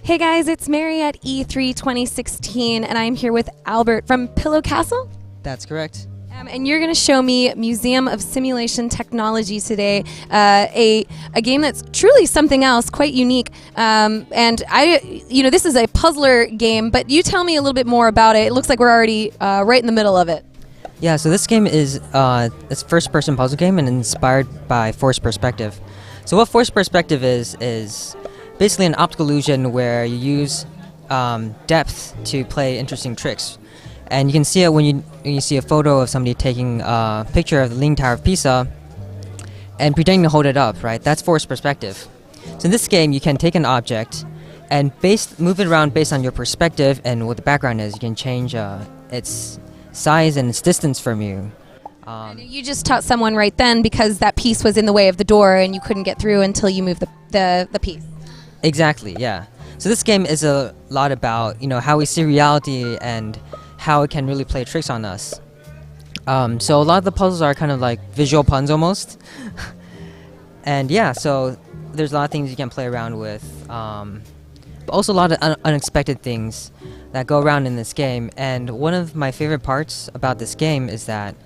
Hey guys, it's Mary at E3 2016, and I'm here with Albert from Pillow Castle. That's correct. And you're going to show me Museum of Simulation Technology today, a game that's truly something else, quite unique. And this is a puzzler game, but you tell me a little bit more about it. It looks like we're already right in the middle of it. Yeah, so this game is it's a first-person puzzle game and inspired by forced perspective. So what forced perspective is basically an optical illusion where you use depth to play interesting tricks. And you can see it when you see a photo of somebody taking a picture of the Leaning Tower of Pisa and pretending to hold it up, right? That's forced perspective. So in this game, you can take an object and move it around based on your perspective and what the background is. You can change its size and its distance from you. You just taught someone right then because that piece was in the way of the door and you couldn't get through until you moved the piece. Exactly, yeah. So this game is a lot about, how we see reality and how it can really play tricks on us. So a lot of the puzzles are kind of like visual puns almost. And yeah, so there's a lot of things you can play around with. But also a lot of unexpected things that go around in this game. And one of my favorite parts about this game is that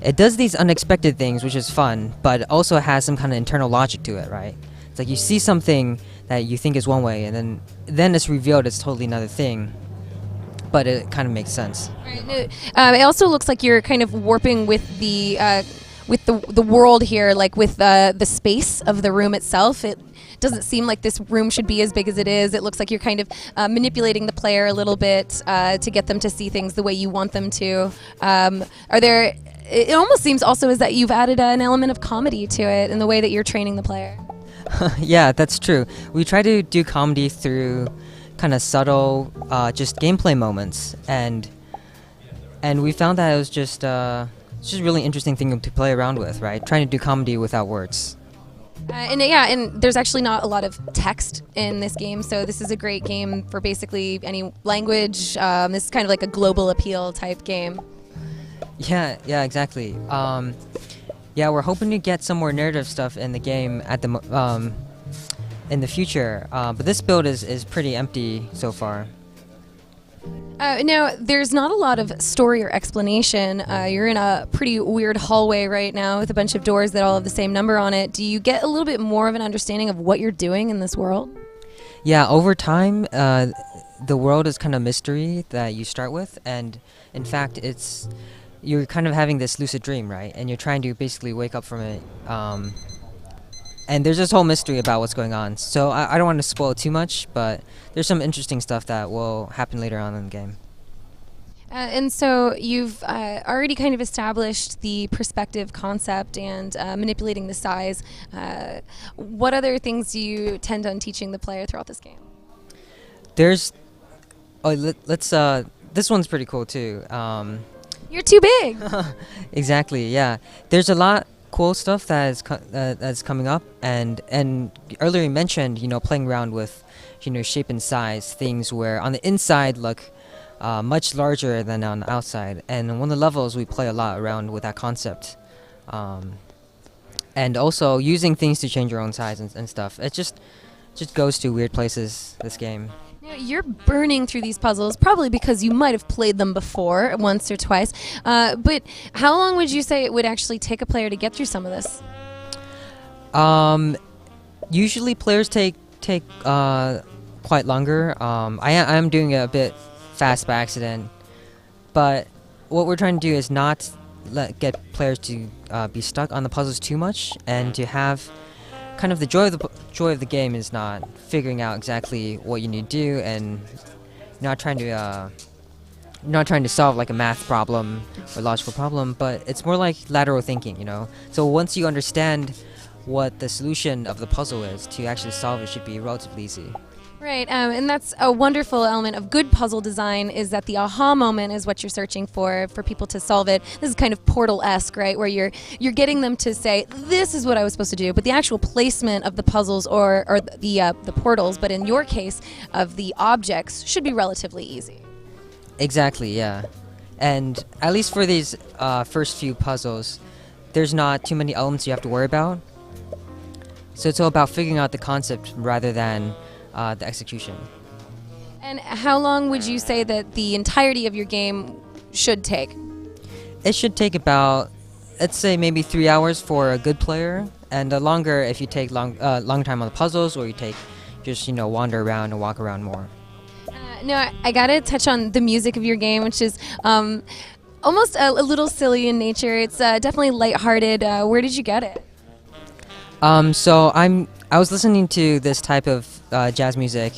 it does these unexpected things, which is fun, but it also has some kind of internal logic to it, right? It's like you see something that you think is one way, and then it's revealed it's totally another thing. But it kind of makes sense. Right. It also looks like you're kind of warping with the world here, like with the space of the room itself. It doesn't seem like this room should be as big as it is. It looks like you're kind of manipulating the player a little bit to get them to see things the way you want them to. It almost seems also as that you've added an element of comedy to it in the way that you're training the player. Yeah, that's true. We try to do comedy through kind of subtle just gameplay moments, and we found that it was just it's just a really interesting thing to play around with, right? Trying to do comedy without words. And there's actually not a lot of text in this game, so this is a great game for basically any language. This is kind of like a global appeal type game. Yeah, exactly. Yeah, we're hoping to get some more narrative stuff in the game in the future, but this build is pretty empty so far. Now, there's not a lot of story or explanation. You're in a pretty weird hallway right now with a bunch of doors that all have the same number on it. Do you get a little bit more of an understanding of what you're doing in this world? Yeah, over time, the world is kind of mystery that you start with, and in fact, you're kind of having this lucid dream, right? And you're trying to basically wake up from it. And there's this whole mystery about what's going on. So I don't want to spoil too much, but there's some interesting stuff that will happen later on in the game. And so you've already kind of established the perspective concept and manipulating the size. What other things do you tend on teaching the player throughout this game? This one's pretty cool too. You're too big. Exactly, yeah. There's a lot cool stuff that's coming up, and earlier you mentioned playing around with shape and size, things where on the inside look much larger than on the outside, and on one of the levels we play a lot around with that concept, and also using things to change your own size and stuff. It just goes to weird places, this game. You're burning through these puzzles, probably because you might have played them before, once or twice. But how long would you say it would actually take a player to get through some of this? Usually players take quite longer. I am doing it a bit fast by accident, but what we're trying to do is not get players to be stuck on the puzzles too much, and to have kind of the joy of the game is not figuring out exactly what you need to do, and not trying to solve like a math problem or logical problem, but it's more like lateral thinking, So once you understand what the solution of the puzzle is, to actually solve it should be relatively easy. Right, and that's a wonderful element of good puzzle design, is that the aha moment is what you're searching for people to solve it. This is kind of Portal-esque, right, where you're getting them to say, this is what I was supposed to do, but the actual placement of the puzzles or the portals, but in your case, of the objects, should be relatively easy. Exactly, yeah. And at least for these first few puzzles, there's not too many elements you have to worry about. So it's all about figuring out the concept rather than the execution. And how long would you say that the entirety of your game should take? It should take about, let's say, maybe 3 hours for a good player, and longer if you take long time on the puzzles, or you take just wander around and walk around more. No, I gotta touch on the music of your game, which is almost a little silly in nature. It's definitely lighthearted. Where did you get it? So I was listening to this type of jazz music,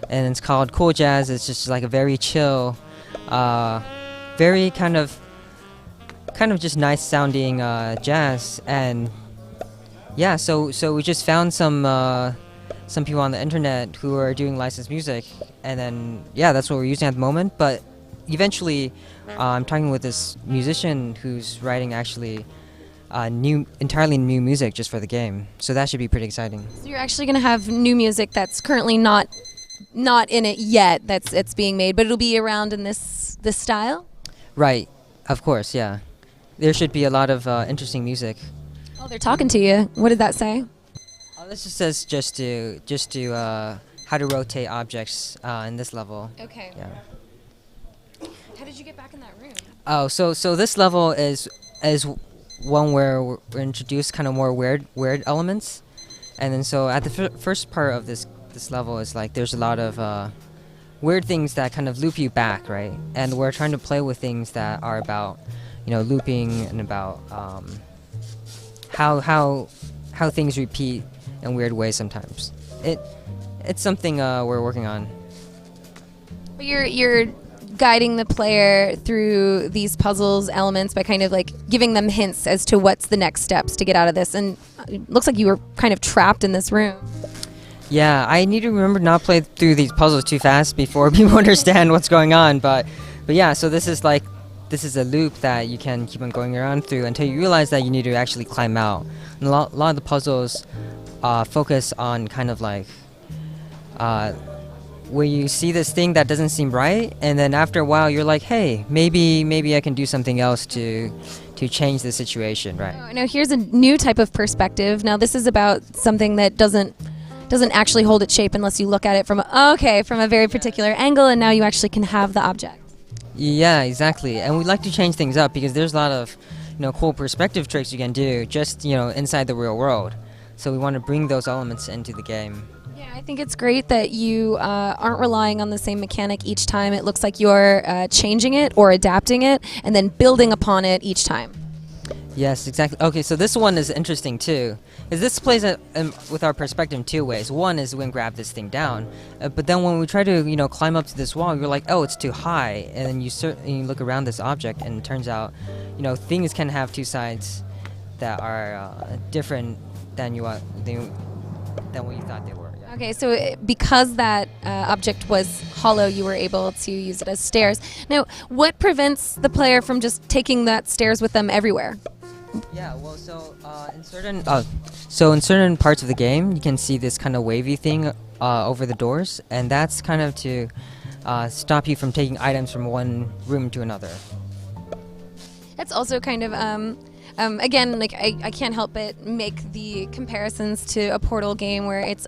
and it's called cool jazz. It's just like a very chill, very kind of just nice sounding jazz. And yeah, so we just found some people on the internet who are doing licensed music, and then yeah, that's what we're using at the moment. But eventually, I'm talking with this musician who's writing actually entirely new music just for the game. So that should be pretty exciting. So you're actually gonna have new music that's currently not in it yet. It's being made, but it'll be around in this style. Right, of course, yeah. There should be a lot of interesting music. Oh, they're talking to you. What did that say? This just says just to how to rotate objects in this level. Okay. Yeah. How did you get back in that room? Oh, so this level is one where we're introduced kind of more weird elements, and then so at the first part of this level is like there's a lot of weird things that kind of loop you back, right? And we're trying to play with things that are about looping, and about how things repeat in weird ways sometimes. It's something we're working on. But you're guiding the player through these puzzles elements by kind of like giving them hints as to what's the next steps to get out of this. And it looks like you were kind of trapped in this room. Yeah, I need to remember not play through these puzzles too fast before people understand what's going on. But yeah, so this is a loop that you can keep on going around through until you realize that you need to actually climb out. And a lot of the puzzles focus on kind of like where you see this thing that doesn't seem right, and then after a while you're like, hey, maybe I can do something else to change the situation, right? Oh, now here's a new type of perspective. Now this is about something that doesn't actually hold its shape unless you look at it from a very particular angle, and now you actually can have the object. Yeah, exactly. And we like to change things up because there's a lot of cool perspective tricks you can do just inside the real world. So we want to bring those elements into the game. Yeah, I think it's great that you aren't relying on the same mechanic each time. It looks like you're changing it or adapting it and then building upon it each time. Yes, exactly. Okay, so this one is interesting too, because this plays with our perspective in two ways. One is we can grab this thing down, but then when we try to climb up to this wall, you're like, oh, it's too high, and then you look around this object, and it turns out, things can have two sides that are different than what you thought they were. Yeah. Okay, so because that object was hollow, you were able to use it as stairs. Now, what prevents the player from just taking that stairs with them everywhere? Yeah, well, so in certain parts of the game, you can see this kind of wavy thing over the doors, and that's kind of to stop you from taking items from one room to another. That's also kind of again, like I can't help but make the comparisons to a Portal game where it's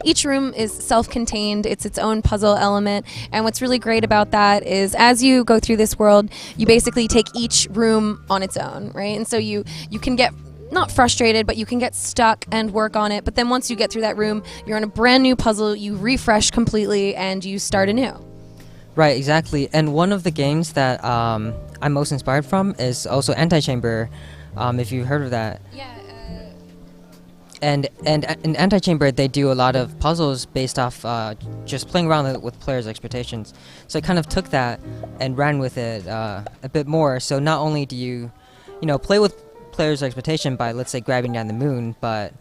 each room is self-contained, it's its own puzzle element, and what's really great about that is as you go through this world, you basically take each room on its own, right? And so you can get not frustrated, but you can get stuck and work on it, but then once you get through that room, you're on a brand new puzzle, you refresh completely, and you start anew. Right, exactly. And one of the games that I'm most inspired from is also Antichamber, if you've heard of that. Yeah. And in Antichamber, they do a lot of puzzles based off just playing around with players' expectations. So I kind of took that and ran with it a bit more. So not only do you play with players' expectation by, let's say, grabbing down the moon, but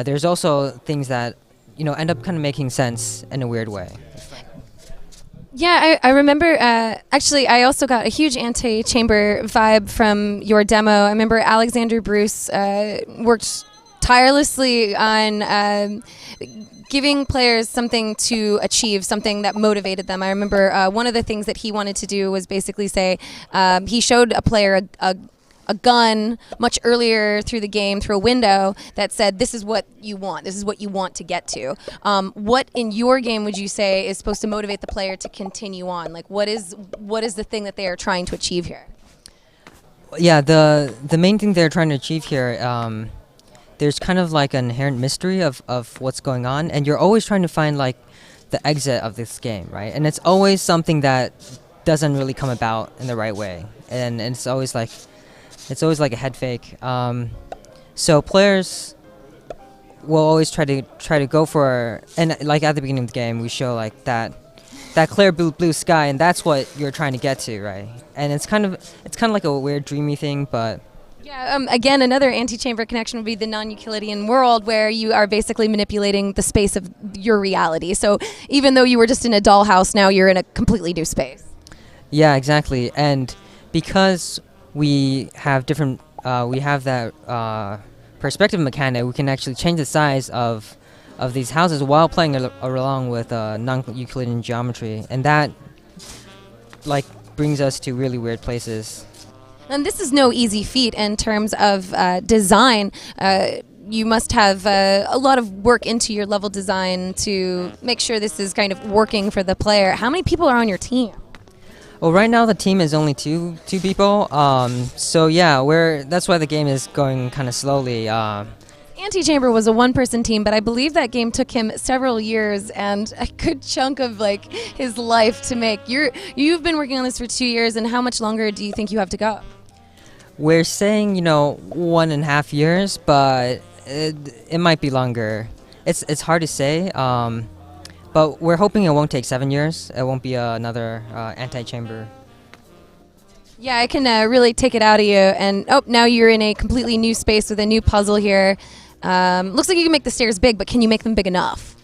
there's also things that end up kind of making sense in a weird way. Yeah, I remember, actually, I also got a huge Antichamber vibe from your demo. I remember Alexander Bruce worked tirelessly on giving players something to achieve, something that motivated them. I remember one of the things that he wanted to do was basically say, he showed a player a a gun much earlier through the game, through a window that said, "This is what you want. This is what you want to get to." What in your game would you say is supposed to motivate the player to continue on? Like, what is the thing that they are trying to achieve here? Yeah, the main thing they're trying to achieve here, there's kind of like an inherent mystery of what's going on, and you're always trying to find like the exit of this game, right? And it's always something that doesn't really come about in the right way, and it's always like a head fake. So players will always try to go for, and like at the beginning of the game, we show like that clear blue sky, and that's what you're trying to get to, right? And it's kind of like a weird dreamy thing, but Yeah, again, another anti-chamber connection would be the non-Euclidean world, where you are basically manipulating the space of your reality. So even though you were just in a dollhouse, now you're in a completely new space. yeah, exactly. And because we have different, we have that perspective mechanic, we can actually change the size of these houses while playing along with non-Euclidean geometry, and that like brings us to really weird places. And this is no easy feat in terms of design. You must have a lot of work into your level design to make sure this is kind of working for the player. How many people are on your team? Well, right now the team is only two people. So yeah, that's why the game is going kind of slowly. Anti-Chamber was a one-person team, but I believe that game took him several years and a good chunk of like his life to make. You've been working on this for 2 years, and how much longer do you think you have to go? We're saying 1.5 years, but it might be longer. It's hard to say. But we're hoping it won't take 7 years. It won't be another anti-chamber. Yeah, I can really take it out of you. And now you're in a completely new space with a new puzzle here. Looks like you can make the stairs big, but can you make them big enough?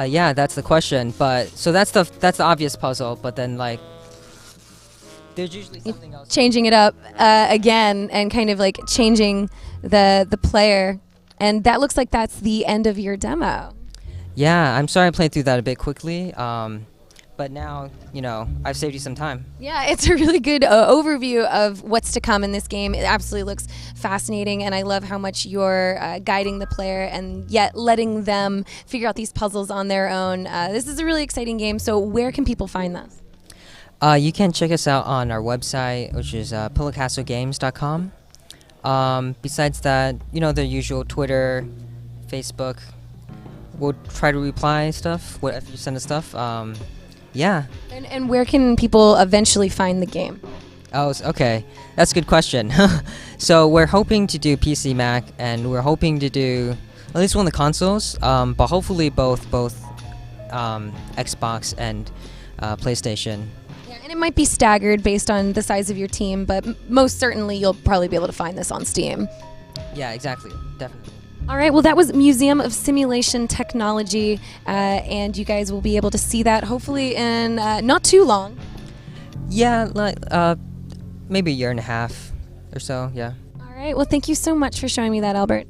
Yeah, that's the question. But so that's the obvious puzzle. But then like there's usually something else. Changing it up again and kind of like changing the player. And that looks like that's the end of your demo. Yeah, I'm sorry I played through that a bit quickly. But now, I've saved you some time. Yeah, it's a really good overview of what's to come in this game. It absolutely looks fascinating, and I love how much you're guiding the player and yet letting them figure out these puzzles on their own. This is a really exciting game, so where can people find this? You can check us out on our website, which is pillowcastlegames.com. Besides that, the usual Twitter, Facebook. We'll try to reply stuff, if you send us stuff. Yeah. And where can people eventually find the game? Oh, okay. That's a good question. So we're hoping to do PC, Mac, and we're hoping to do at least one of the consoles, but hopefully both Xbox and PlayStation. Yeah, and it might be staggered based on the size of your team, but most certainly you'll probably be able to find this on Steam. Yeah, exactly. Definitely. All right, well, that was Museum of Simulation Technology, and you guys will be able to see that hopefully in not too long. Yeah, like maybe a year and a half or so, yeah. All right, well, thank you so much for showing me that, Albert.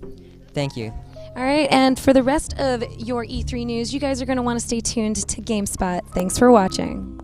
Thank you. All right, and for the rest of your E3 news, you guys are going to want to stay tuned to GameSpot. Thanks for watching.